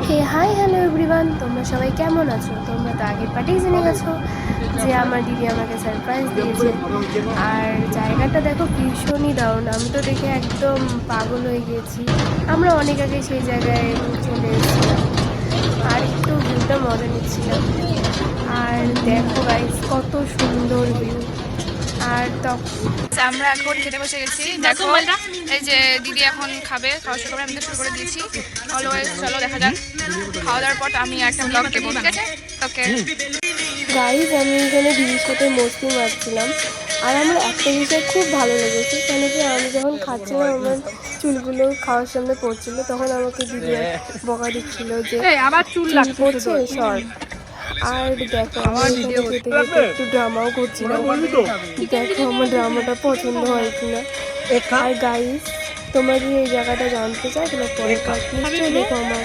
হে hi hello everyone, তোমরা সবাই কেমন আছো? তোমরা তো আগের পার্টেই জেনে গেছো যে আমার দিদি আমাকে সারপ্রাইজ দিয়েছে। আর জায়গাটা দেখো ভীষণই দারুণ, আমি তো দেখে একদম পাগল হয়ে গিয়েছি। আমরা অনেক আগে সেই জায়গায় চলে এসেছিলাম আর একটু ভিউটা মজা নিচ্ছিলাম। আর দেখো গাইস কত সুন্দর ভিউ। আর তখন আমরা এখন খেতে বসে গেছি। দেখো এই যে দিদি এখন খাবে, খাওয়া শুরু করে আমি তো শুরু করে দিয়েছি। অলওয়েজ চলো দেখা যাক। খাওয়া দাওয়ার পর আমি একটা ব্লগ দেবো, ঠিক আছে? ওকে গাইজ, আমি এখানে দিদির সাথে মস্তি মারছিলাম। আর আমার একটা বিষয় খুব ভালো লেগেছে, কেন কি আমি যখন খাচ্ছিলাম আমার চুলগুলো খাওয়ার সামনে পড়ছিল, তখন আমাকে দিদি বকা দিচ্ছিল যে আবার চুল পড়ছে শর্ট। আর দেখো আমার খেতে খেতে একটু ড্রামাও করছিলাম, দেখো আমার ড্রামাটা পছন্দ হয় কিনা। আর গাইজ, তোমরা যদি এই জায়গাটা জানতে চাও তাহলে পরে নিশ্চয়ই দেখো আমার